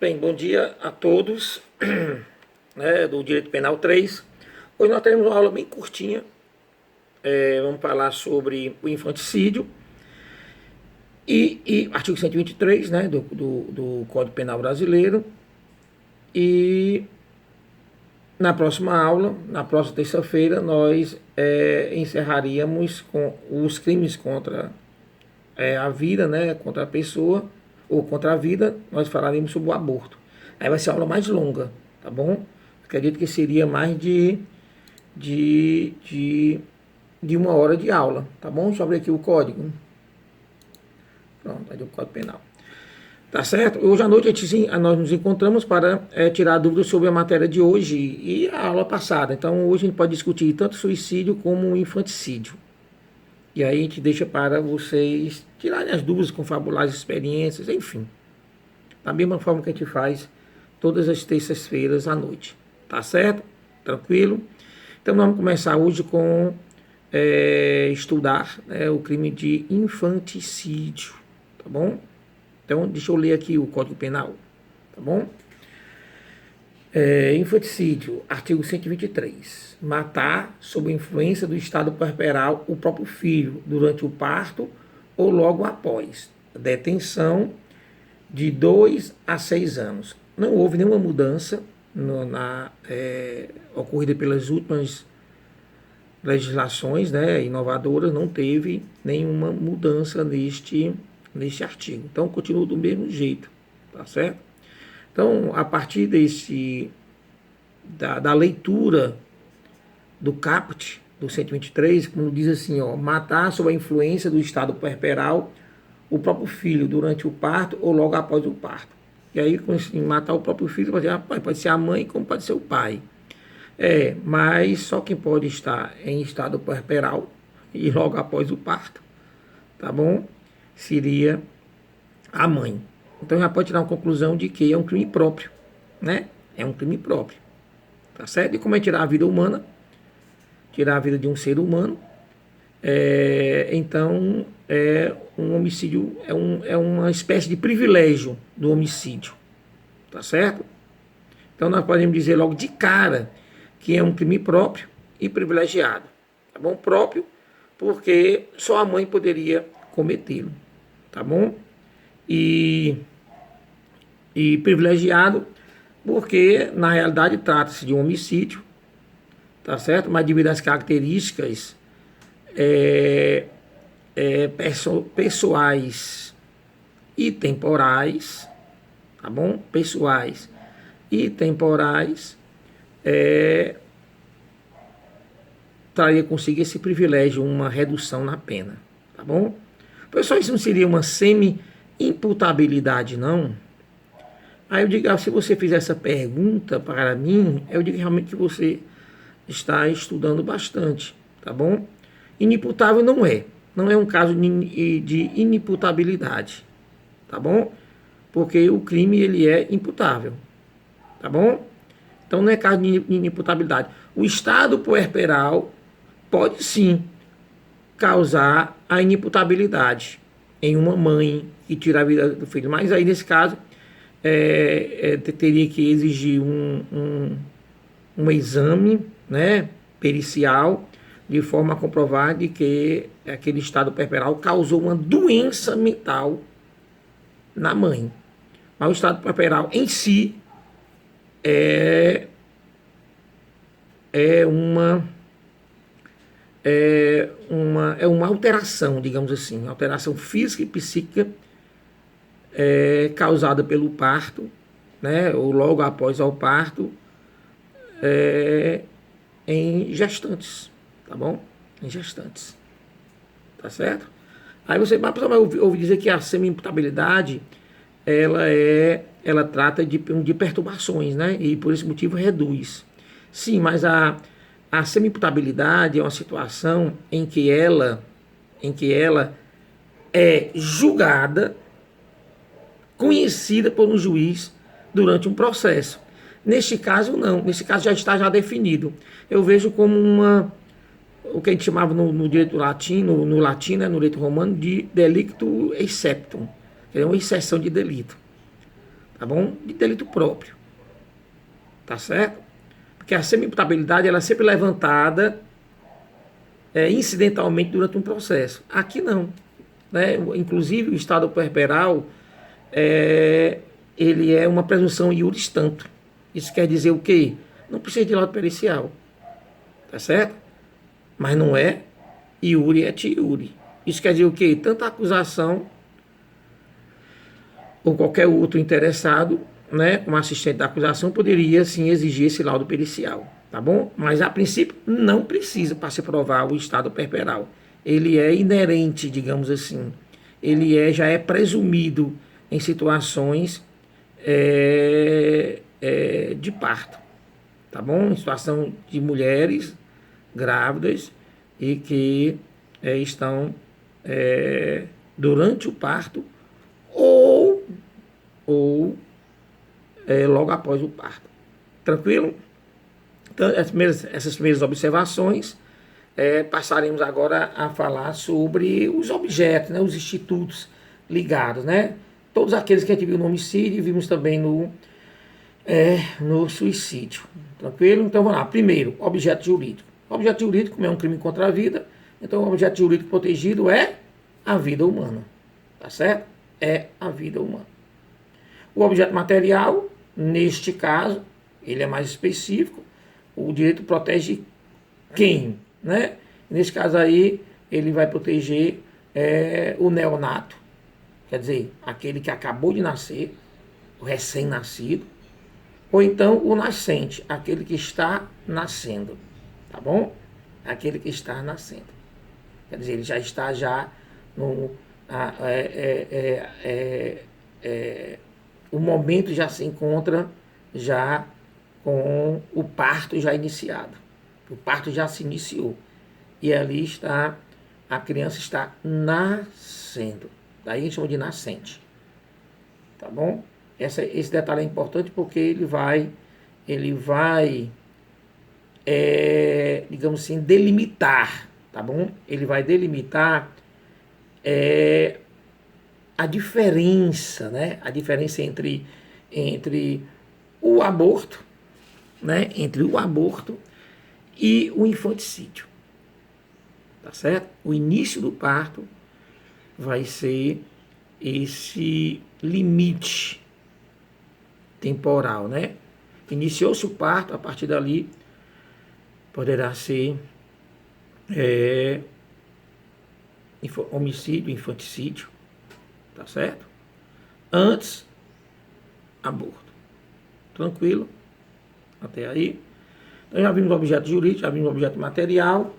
Bem, bom dia a todos, né, do Direito Penal 3. Hoje nós teremos uma aula bem curtinha. Vamos falar sobre o infanticídio e artigo 123, né, do Código Penal Brasileiro. E na próxima aula, na próxima terça-feira, nós encerraríamos com os crimes contra a vida, né, contra a pessoa, ou contra a vida. Nós falaremos sobre o aborto. Aí vai ser a aula mais longa, tá bom? Acredito que seria mais de uma hora de aula, tá bom? Deixa eu abrir aqui o código. Pronto, aí o Código Penal. Tá certo? Hoje à noite nós nos encontramos para tirar dúvidas sobre a matéria de hoje e a aula passada. Então hoje a gente pode discutir tanto suicídio como infanticídio. E aí a gente deixa para vocês tirarem as dúvidas, confabular as experiências, enfim. Da mesma forma que a gente faz todas as terças-feiras à noite. Tá certo? Tranquilo? Então vamos começar hoje com estudar, né, o crime de infanticídio. Tá bom? Então deixa eu ler aqui o Código Penal. Tá bom? Infanticídio, artigo 123. Matar sob influência do estado puerperal o próprio filho durante o parto ou logo após. Detenção de 2 a 6 anos. Não houve nenhuma mudança ocorrida pelas últimas legislações, né, inovadoras. Não teve nenhuma mudança neste artigo. Então continua do mesmo jeito, tá certo? Então, a partir da leitura do caput do 123, como diz assim, ó, matar sob a influência do estado puerperal o próprio filho durante o parto ou logo após o parto. E aí, matar o próprio filho, pode ser a mãe como pode ser o pai. Mas só quem pode estar em estado puerperal e logo após o parto, tá bom? Seria a mãe. Então já pode tirar uma conclusão de que é um crime próprio, né? É um crime próprio, tá certo? E como é tirar a vida humana, tirar a vida de um ser humano, então um homicídio é uma espécie de privilégio do homicídio, tá certo? Então nós podemos dizer logo de cara que é um crime próprio e privilegiado, tá bom? Próprio porque só a mãe poderia cometê-lo, tá bom? E privilegiado porque na realidade trata-se de um homicídio, tá certo? Mas devido às características pessoais e temporais, tá bom? Pessoais e temporais, traria consigo esse privilégio, uma redução na pena, tá bom? Pessoal, isso não seria uma semi-imputabilidade, não? Aí eu digo, se você fizer essa pergunta para mim, eu digo realmente que você está estudando bastante, tá bom? Inimputável não é um caso de inimputabilidade, tá bom? Porque o crime ele é imputável, tá bom? Então não é caso de inimputabilidade. O estado puerperal pode sim causar a inimputabilidade em uma mãe que tira a vida do filho, mas aí nesse caso teria que exigir um exame, né, pericial, de forma a comprovar de que aquele estado puerperal causou uma doença mental na mãe. Mas o estado puerperal em si é uma alteração, digamos assim, alteração física e psíquica causada pelo parto, né, ou logo após ao parto, em gestantes, tá bom? Em gestantes, tá certo? Aí você vai ouvir dizer que a semi-imputabilidade ela trata de perturbações, né? E por esse motivo reduz. Sim, mas a semi-imputabilidade é uma situação em que ela é julgada, conhecida por um juiz durante um processo. Neste caso, não. Neste caso já está definido. Eu vejo como o que a gente chamava no direito latino, no latim, né, no direito romano, de delicto exceptum. É uma exceção de delito. tá bom? De delito próprio, tá certo? Porque a semi-imputabilidade ela é sempre levantada incidentalmente durante um processo. Aqui não, né? Inclusive o estado puerperal ele é uma presunção iuris tanto. Isso quer dizer o quê? Não precisa de laudo pericial, tá certo? Mas não é iure et iure. Isso quer dizer o quê? Tanto a acusação ou qualquer outro interessado, né, como assistente da acusação, poderia sim exigir esse laudo pericial, tá bom? Mas a princípio não precisa para se provar o estado puerperal. Ele é inerente, digamos assim. Ele já é presumido em situações de parto, tá bom? Em situação de mulheres grávidas e que estão durante o parto ou logo após o parto. Tranquilo? Então, essas primeiras observações, passaremos agora a falar sobre os objetos, né, os institutos ligados, né? Todos aqueles que a gente viu no homicídio, vimos também no suicídio. Tranquilo? Então vamos lá. Primeiro, objeto jurídico. Objeto jurídico, como é um crime contra a vida, então o objeto jurídico protegido é a vida humana. Tá certo? É a vida humana. O objeto material, neste caso, ele é mais específico. O direito protege quem, né? Nesse caso aí, ele vai proteger o neonato, quer dizer, aquele que acabou de nascer, o recém-nascido, ou então o nascente, aquele que está nascendo, tá bom? Aquele que está nascendo. Quer dizer, ele já está no... o momento já se encontra já com o parto já iniciado. O parto já se iniciou. E ali está, a criança está nascendo. Daí a gente chama de nascente. Tá bom? Esse detalhe é importante porque ele vai digamos assim, delimitar, tá bom? Ele vai delimitar a diferença, né? A diferença entre o aborto, né? Entre o aborto e o infanticídio. Tá certo? O início do parto vai ser esse limite temporal, né? Iniciou-se o parto, a partir dali poderá ser homicídio, infanticídio, tá certo? Antes, aborto. Tranquilo? Até aí. Então já vimos o objeto jurídico, já vimos o objeto material.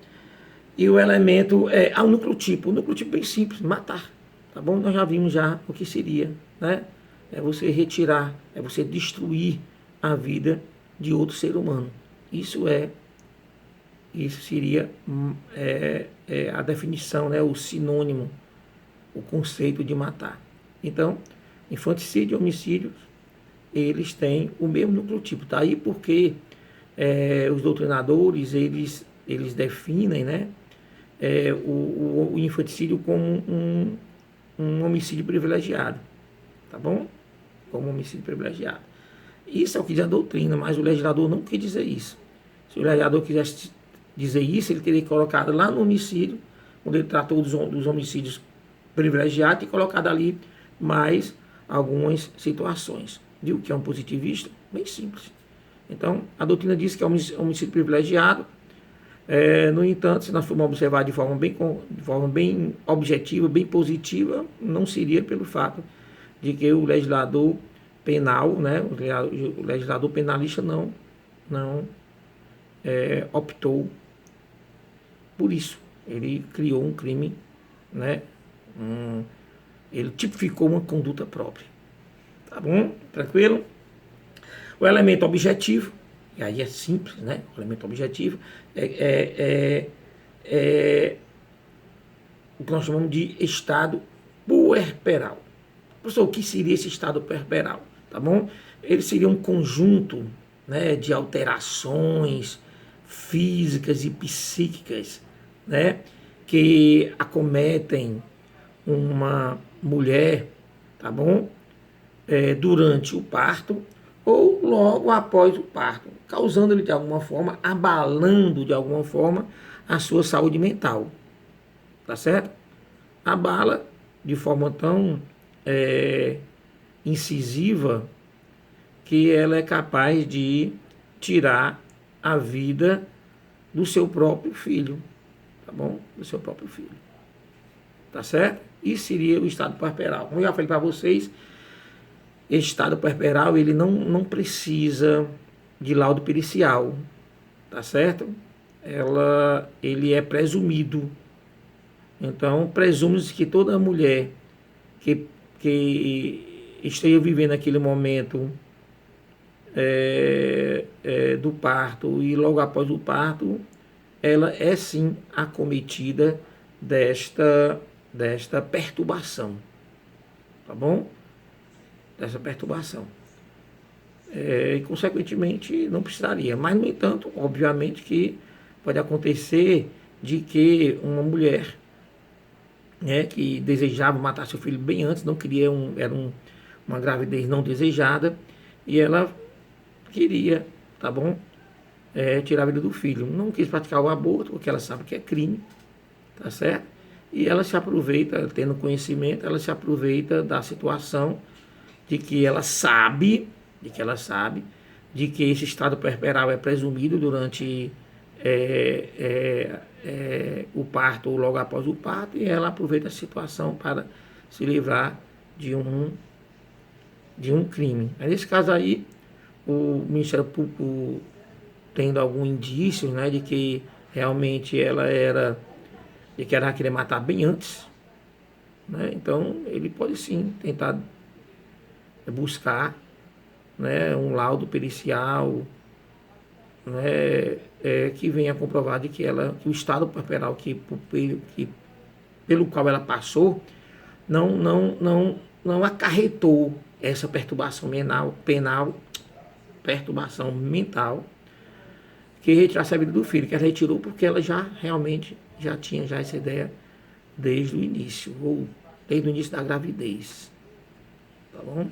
E o elemento o núcleo tipo. O núcleo tipo bem simples, matar. Tá bom? Nós já vimos já o que seria, né? É você retirar, é você destruir a vida de outro ser humano. Isso seria a definição, né? O sinônimo, o conceito de matar. Então, infanticídio e homicídio, eles têm o mesmo núcleo tipo. Tá aí porque os doutrinadores, eles definem, né? O infanticídio como um homicídio privilegiado, tá bom? Como homicídio privilegiado. Isso é o que diz a doutrina, mas o legislador não quer dizer isso. Se o legislador quisesse dizer isso, ele teria colocado lá no homicídio, quando ele tratou dos homicídios privilegiados, e colocado ali mais algumas situações. Viu que é um positivista? Bem simples. Então, a doutrina diz que é um homicídio privilegiado. No entanto, se nós formos observar de forma bem objetiva, bem positiva, não seria pelo fato de que o legislador penal, né, o legislador penalista não optou por isso. Ele criou um crime, né, ele tipificou uma conduta própria. Tá bom? Tranquilo? O elemento objetivo, e aí é simples, né? O elemento objetivo é o que nós chamamos de estado puerperal. Professor, o que seria esse estado puerperal? Tá bom? Ele seria um conjunto, né, de alterações físicas e psíquicas, né, que acometem uma mulher, tá bom? durante o parto ou logo após o parto, causando-lhe de alguma forma, abalando de alguma forma a sua saúde mental, tá certo? Abala de forma tão incisiva que ela é capaz de tirar a vida do seu próprio filho, tá bom? Do seu próprio filho, tá certo? Isso seria o estado puerperal. Como eu já falei para vocês, esse estado puerperal, ele não precisa de laudo pericial, tá certo? Ele é presumido. Então, presume-se que toda mulher que esteja vivendo aquele momento do parto e logo após o parto, ela é sim acometida desta perturbação, tá bom? Dessa perturbação. E, consequentemente, não precisaria. Mas, no entanto, obviamente que pode acontecer de que uma mulher, né, que desejava matar seu filho bem antes, não queria, uma gravidez não desejada, e ela queria, tá bom, tirar a vida do filho. Não quis praticar o aborto, porque ela sabe que é crime, tá certo? E ela se aproveita, tendo conhecimento, ela se aproveita da situação de que ela sabe de que esse estado puerperal é presumido durante o parto ou logo após o parto, e ela aproveita a situação para se livrar de um crime. Nesse caso aí, o Ministério Público, tendo algum indício, né, de que realmente de que ela queria matar bem antes, né, então ele pode sim tentar buscar, né, um laudo pericial, né, que venha comprovar de que o estado puerperal pelo qual ela passou não acarretou essa perturbação mental que retirasse a vida do filho, que ela retirou porque ela realmente tinha essa ideia desde o início, ou desde o início da gravidez, tá bom?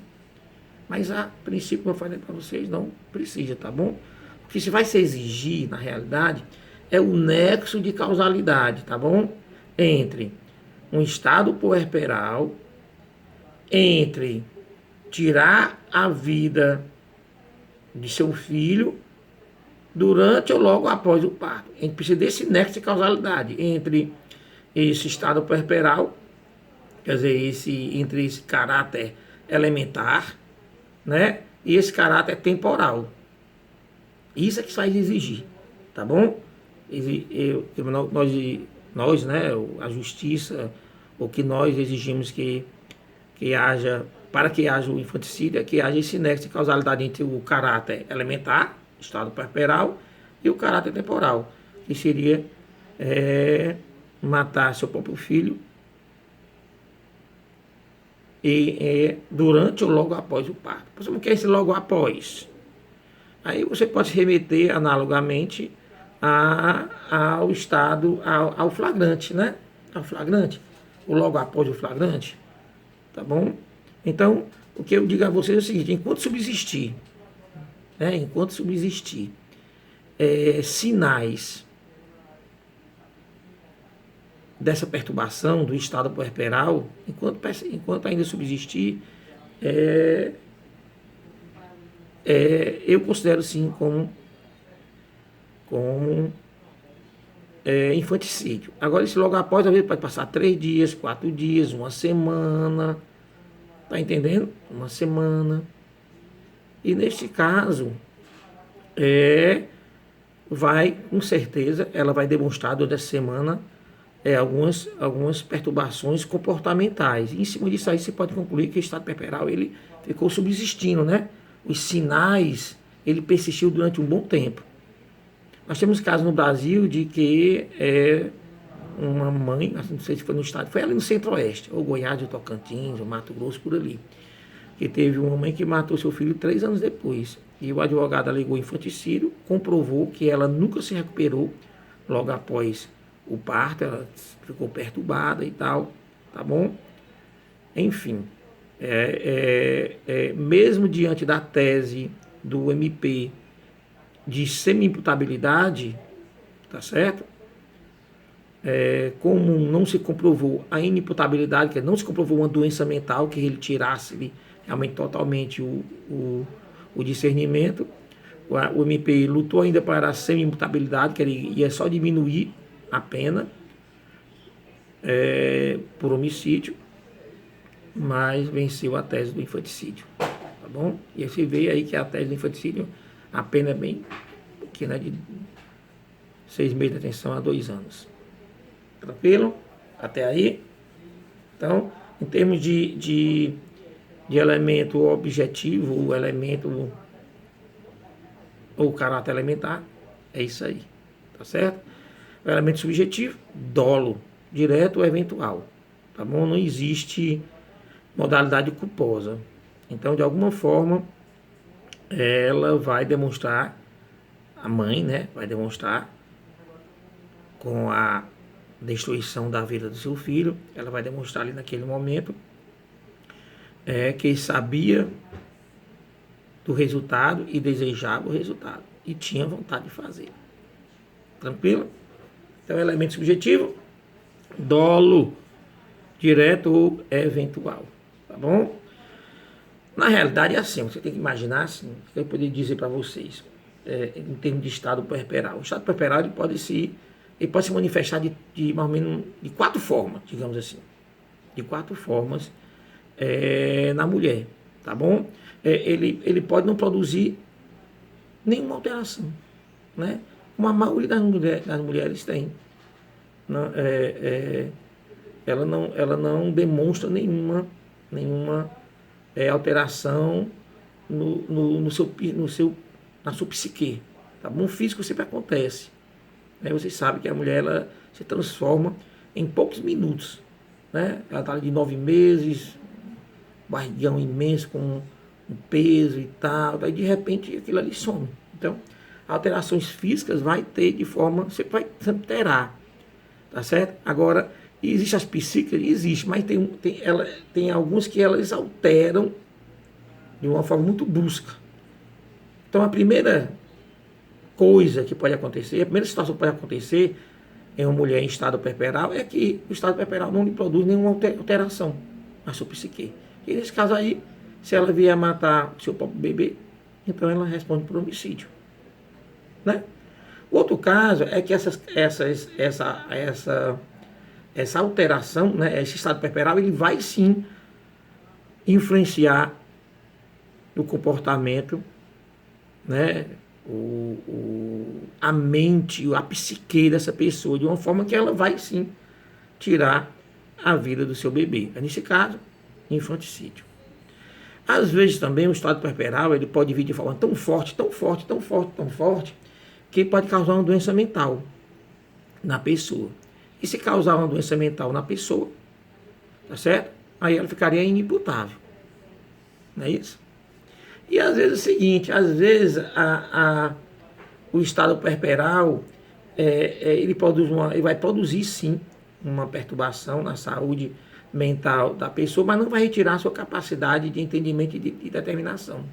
Mas a princípio, como eu falei para vocês, não precisa, tá bom? O que se vai se exigir, na realidade, é o nexo de causalidade, tá bom? Entre um estado puerperal, entre tirar a vida de seu filho durante ou logo após o parto. A gente precisa desse nexo de causalidade entre esse estado puerperal, quer dizer, entre esse caráter elementar, né, e esse caráter temporal. Isso é que vai exigir, tá bom? Nós, né, a justiça, o que nós exigimos que haja, para que haja o infanticídio, é que haja esse nexo de causalidade entre o caráter elementar, estado puerperal, e o caráter temporal, que seria matar seu próprio filho durante ou logo após o parto. Você não quer esse logo após? Aí você pode se remeter analogamente ao estado, ao flagrante, né? Ao flagrante, ou logo após o flagrante, tá bom? Então, o que eu digo a vocês é o seguinte: enquanto subsistir sinais dessa perturbação do estado puerperal, enquanto ainda subsistir, eu considero sim como infanticídio. Agora, esse logo após, às vezes pode passar 3 dias, 4 dias, uma semana, tá entendendo? Uma semana. E neste caso, com certeza, ela vai demonstrar durante a semana algumas perturbações comportamentais. E em cima disso aí, você pode concluir que o estado puerperal ele ficou subsistindo, né? Os sinais, ele persistiu durante um bom tempo. Nós temos casos no Brasil de que uma mãe, não sei se foi no estado, foi ali no Centro-Oeste, ou Goiás, ou Tocantins, ou Mato Grosso, por ali, que teve uma mãe que matou seu filho 3 anos depois. E o advogado alegou infanticídio, comprovou que ela nunca se recuperou logo após o parto, ela ficou perturbada e tal, tá bom? Enfim, mesmo diante da tese do MP de semi-imputabilidade, tá certo? Como não se comprovou a inimputabilidade, que não se comprovou uma doença mental que ele tirasse realmente totalmente o discernimento, o MP lutou ainda para a semi-imputabilidade, que ele ia só diminuir a pena por homicídio, mas venceu a tese do infanticídio, tá bom? E você vê aí que a tese do infanticídio, a pena é bem pequena, de 6 meses de detenção a 2 anos. Tranquilo? Até aí? Então, em termos de elemento objetivo, o elemento ou caráter elementar, é isso aí. Tá certo? O elemento subjetivo, dolo, direto ou eventual. Tá bom? Não existe modalidade culposa. Então, de alguma forma, ela vai demonstrar, a mãe, né, vai demonstrar com a destruição da vida do seu filho, ela vai demonstrar ali naquele momento que sabia do resultado e desejava o resultado e tinha vontade de fazer. Tranquilo? Então, elemento subjetivo, dolo, direto ou eventual. Tá bom? Na realidade é assim, você tem que imaginar assim, eu poderia dizer para vocês, em termos de estado puerperal. O estado puerperal ele pode se manifestar de mais ou menos de 4 formas, digamos assim. De 4 formas na mulher, tá bom? Ele pode não produzir nenhuma alteração, né? Como a maioria das mulheres tem. Não, ela não demonstra nenhuma alteração na sua psique. Tá bom? O físico sempre acontece. Né? Vocês sabem que a mulher ela se transforma em poucos minutos. Né? Ela está de 9 meses, barrigão imenso, com um peso e tal. Daí de repente aquilo ali some. Então, alterações físicas vai ter de forma. Você vai terá. Tá certo? Agora, existem as psíquicas? Existe, mas tem alguns que elas alteram de uma forma muito brusca. Então, a primeira coisa que pode acontecer, a primeira situação que pode acontecer em uma mulher em estado puerperal é que o estado puerperal não lhe produz nenhuma alteração na sua psique. E nesse caso aí, se ela vier matar o seu próprio bebê, então ela responde por homicídio. Né? O outro caso é que essa alteração, né, esse estado puerperal, ele vai sim influenciar no comportamento, né, a mente, a psique dessa pessoa, de uma forma que ela vai sim tirar a vida do seu bebê. Nesse caso, infanticídio. Às vezes também o estado puerperal ele pode vir de forma tão forte, que pode causar uma doença mental na pessoa. E se causar uma doença mental na pessoa, tá certo? Aí ela ficaria inimputável. Não é isso? E às vezes é o seguinte, às vezes o estado puerperal, ele vai produzir sim uma perturbação na saúde mental da pessoa, mas não vai retirar a sua capacidade de entendimento e de determinação.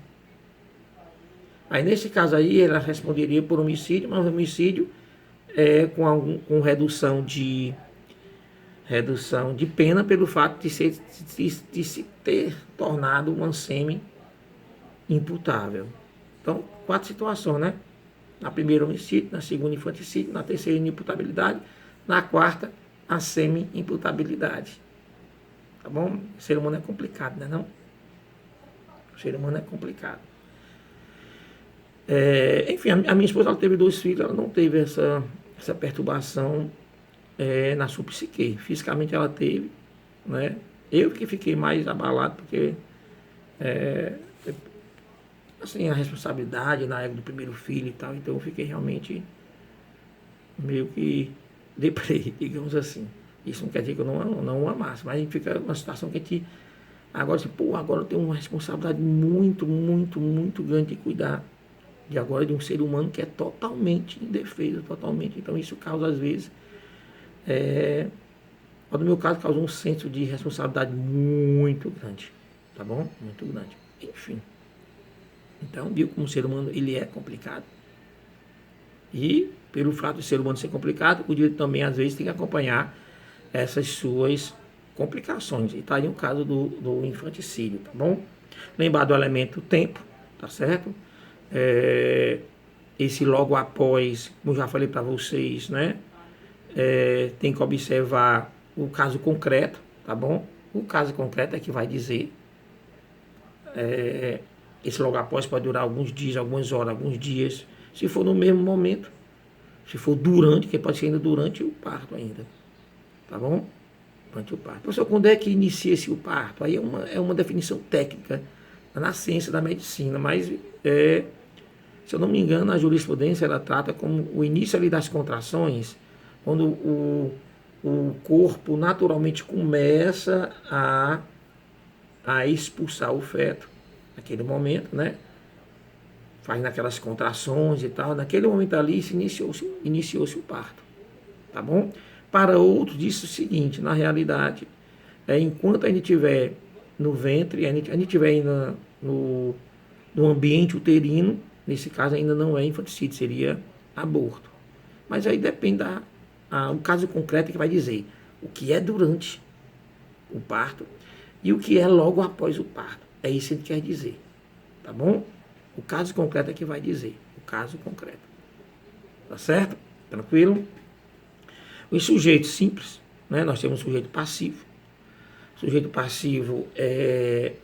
Aí nesse caso aí ela responderia por homicídio, mas homicídio com redução de pena pelo fato de se ter tornado uma semi-imputável. Então, 4 situações, né? Na primeira, homicídio, na segunda, infanticídio, na terceira, inimputabilidade, na quarta, a semi-imputabilidade. Tá bom? O ser humano é complicado, né não? O ser humano é complicado. Enfim, a minha esposa ela teve 2 filhos, ela não teve essa perturbação na sua psique. Fisicamente ela teve, né? Eu que fiquei mais abalado, porque assim, a responsabilidade na época do primeiro filho e tal, então eu fiquei realmente meio que deprê, digamos assim. Isso não quer dizer que eu não amasse, mas fica uma situação que a gente agora, assim, agora eu tenho uma responsabilidade muito, muito, muito grande de cuidar de agora de um ser humano que é totalmente indefeso, totalmente. Então isso causa às vezes, no meu caso, causa um senso de responsabilidade muito grande, tá bom? Muito grande. Enfim. Então, viu como o ser humano ele é complicado. E, pelo fato de ser humano ser complicado, o direito também, às vezes, tem que acompanhar essas suas complicações. E tá aí o caso do infanticídio, tá bom? Lembrar do elemento tempo, tá certo? Esse logo após, como já falei para vocês, né? Tem que observar o caso concreto, tá bom? O caso concreto é que vai dizer. Esse logo após pode durar alguns dias, algumas horas, alguns dias. Se for no mesmo momento, se for durante, que pode ser ainda durante o parto ainda, tá bom? Durante o parto. Professor, quando é que inicia-se o parto? Aí é uma definição técnica na ciência da medicina, mas se eu não me engano, a jurisprudência ela trata como o início ali das contrações, quando o corpo naturalmente começa a expulsar o feto, naquele momento, né? Faz naquelas contrações e tal, naquele momento ali iniciou-se o parto, tá bom? Para outros, diz o seguinte, na realidade, enquanto a gente estiver no ventre, a gente estiver ainda no ambiente uterino, nesse caso ainda não é infanticídio, seria aborto. Mas aí depende o caso concreto que vai dizer o que é durante o parto e o que é logo após o parto. É isso que a gente quer dizer, tá bom? O caso concreto é que vai dizer, o caso concreto. Tá certo? Tranquilo? Os sujeitos simples, né? Nós temos um sujeito passivo. O sujeito passivo é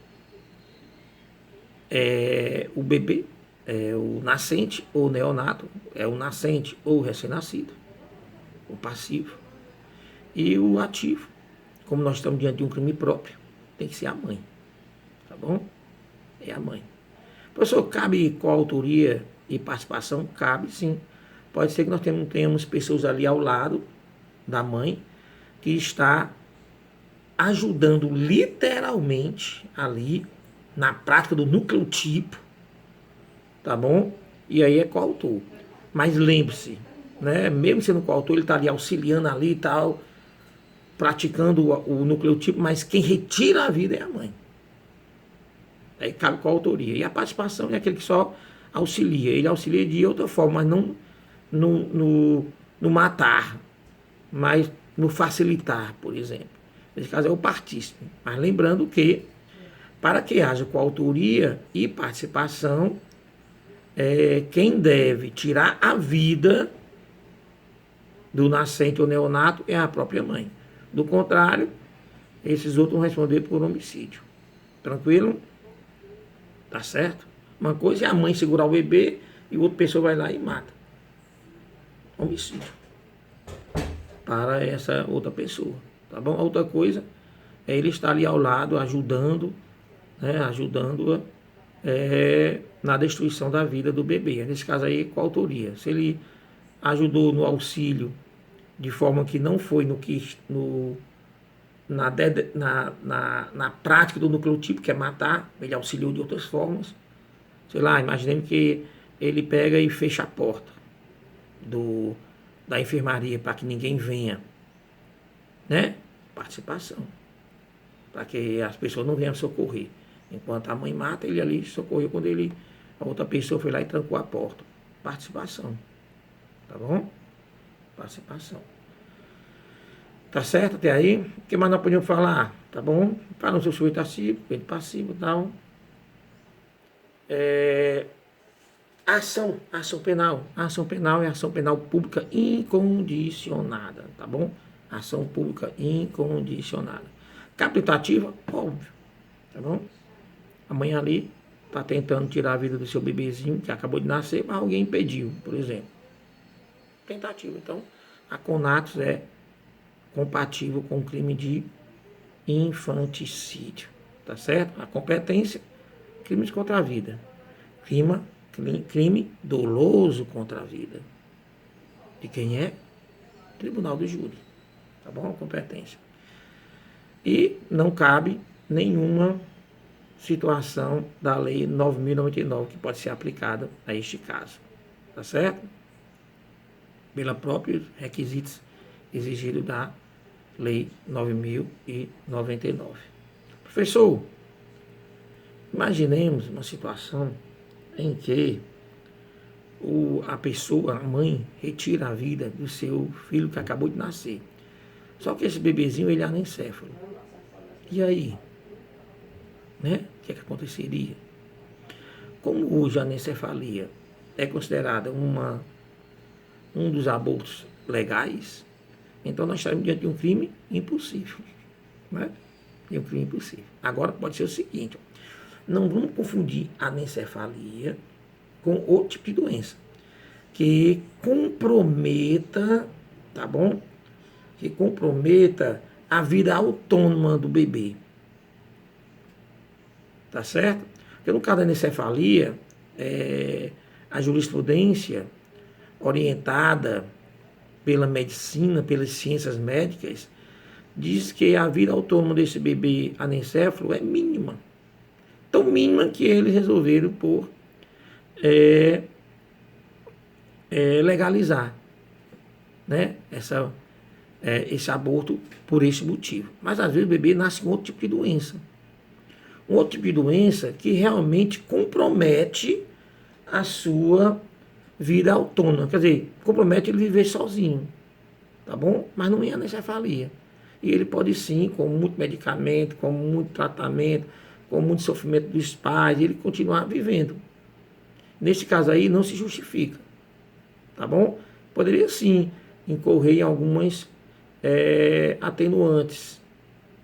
o bebê, é o nascente ou neonato, é o nascente ou recém-nascido, o passivo. E o ativo, como nós estamos diante de um crime próprio, tem que ser a mãe, tá bom? É a mãe. Professor, cabe coautoria e participação? Cabe, sim. Pode ser que nós tenhamos pessoas ali ao lado da mãe que está ajudando literalmente ali na prática do nucleotipo, tá bom? E aí é coautor. Mas lembre-se, né? Mesmo sendo coautor, ele está ali auxiliando ali e tal, praticando o nucleotipo, mas quem retira a vida é a mãe. Aí cabe coautoria. E a participação é aquele que só auxilia. Ele auxilia de outra forma, mas não no matar, mas no facilitar, por exemplo. Nesse caso é o partícipe. Mas lembrando que, para que haja coautoria e participação, quem deve tirar a vida do nascente ou neonato é a própria mãe. Do contrário, esses outros vão responder por homicídio. Tranquilo? Tá certo? Uma coisa é a mãe segurar o bebê e outra pessoa vai lá e mata. Homicídio. Para essa outra pessoa. Tá bom? A outra coisa é ele estar ali ao lado, ajudando, né? Ajudando-a na destruição da vida do bebê. Nesse caso aí, com autoria. Se ele ajudou no auxílio de forma que não foi na prática do nucleotipo, que é matar, ele auxiliou de outras formas. Sei lá, imaginemos que ele pega e fecha a porta da enfermaria para que ninguém venha, né? Participação, para que as pessoas não venham socorrer. Enquanto a mãe mata, ele ali socorreu quando a outra pessoa foi lá e trancou a porta. Participação, tá bom? Participação. Tá certo até aí? O que mais nós podemos falar? Tá bom? Para o seu sujeito passivo e tal. Ação penal. Ação penal é ação penal pública incondicionada, tá bom? Ação pública incondicionada. Captativa, óbvio, tá bom? A mãe ali está tentando tirar a vida do seu bebezinho que acabou de nascer, mas alguém impediu, por exemplo. Tentativa. Então, a Conatos é compatível com o crime de infanticídio, tá certo? A competência, crimes contra a vida. Crime doloso contra a vida. De quem é? Tribunal do Júri. Tá bom? A competência. E não cabe nenhuma situação da Lei 9.099 que pode ser aplicada a este caso. Tá certo? Pela próprios requisitos exigidos da Lei 9.099. Professor, Imaginemos uma situação em que a pessoa, a mãe, retira a vida do seu filho que acabou de nascer. Só que esse bebezinho, ele é anencéfalo. E aí? Né? O que é que aconteceria? Como hoje a anencefalia é considerada um dos abortos legais, então nós estamos diante de um crime impossível. Né? De um crime impossível. Agora pode ser o seguinte, não vamos confundir a anencefalia com outro tipo de doença que comprometa, tá bom? Que comprometa a vida autônoma do bebê. Tá certo? Porque no caso da anencefalia, a jurisprudência orientada pela medicina, pelas ciências médicas, diz que a vida autônoma desse bebê anencéfalo é mínima. Tão mínima que eles resolveram por legalizar, né, esse aborto por esse motivo. Mas às vezes o bebê nasce com outro tipo de doença. Um outro tipo de doença que realmente compromete a sua vida autônoma. Quer dizer, compromete ele viver sozinho. Tá bom? Mas não é anencefalia. E ele pode sim, com muito medicamento, com muito tratamento, com muito sofrimento dos pais, ele continuar vivendo. Nesse caso aí, não se justifica. Tá bom? Poderia sim incorrer em algumas atenuantes,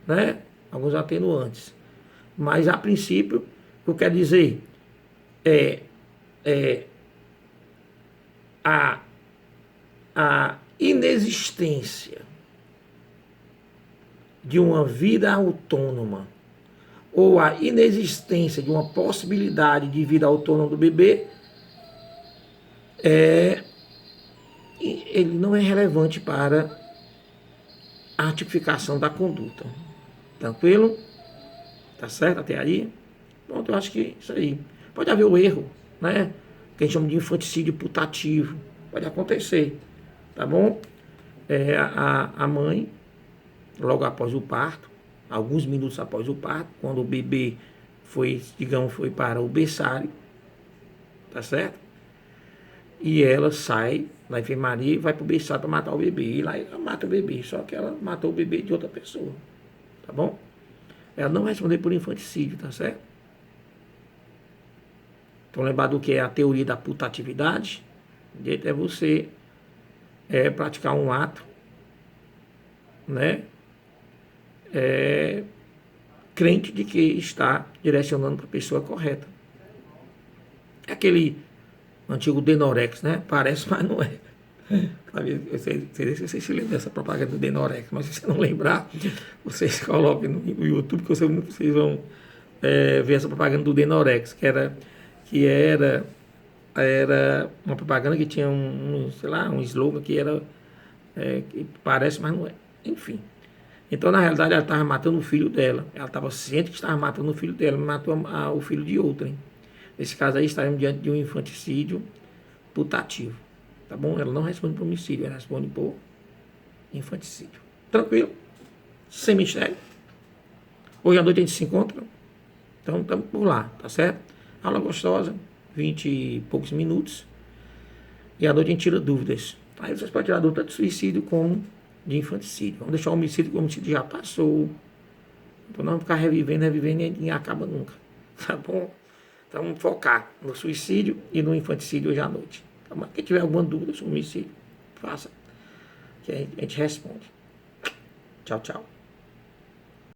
né? Alguns atenuantes. Mas, a princípio, o que eu quero dizer a inexistência de uma vida autônoma ou a inexistência de uma possibilidade de vida autônoma do bebê ele não é relevante para a tipificação da conduta. Tranquilo? Tá certo até aí? Pronto, eu acho que isso aí. Pode haver o erro, né? Que a gente chama de infanticídio putativo. Pode acontecer, tá bom? A mãe, logo após o parto, alguns minutos após o parto, quando o bebê foi para o berçário, tá certo? E ela sai da enfermaria e vai para o berçário para matar o bebê. E lá ela mata o bebê, só que ela matou o bebê de outra pessoa, tá bom? Ela não vai responder por infanticídio, tá certo? Então, lembrar do que é a teoria da putatividade? O jeito é você praticar um ato, né? Crente de que está direcionando para a pessoa correta. É aquele antigo Denorex, né? Parece, mas não é. Eu sei se vocês se lembram dessa propaganda do Denorex, mas se você não lembrar, vocês coloquem no YouTube que vocês vão ver essa propaganda do Denorex, que era uma propaganda que tinha sei lá, um slogan que era que parece, mas não é. Enfim. Então, na realidade, ela estava matando o filho dela. Ela estava ciente que estava matando o filho dela, mas matou o filho de outrem. Nesse caso aí, estaremos diante de um infanticídio putativo. Tá bom? Ela não responde por homicídio, ela responde por infanticídio. Tranquilo? Sem mistério. Hoje à noite a gente se encontra. Então, estamos por lá, tá certo? Aula gostosa, 20 e poucos minutos. E à noite a gente tira dúvidas. Aí vocês podem tirar dúvida de suicídio como de infanticídio. Vamos deixar o homicídio, que o homicídio já passou. Então não vamos ficar revivendo e acaba nunca. Tá bom? Então vamos focar no suicídio e no infanticídio hoje à noite. Então, quem tiver alguma dúvida sobre homicídio, faça. Que a gente responde. Tchau, tchau.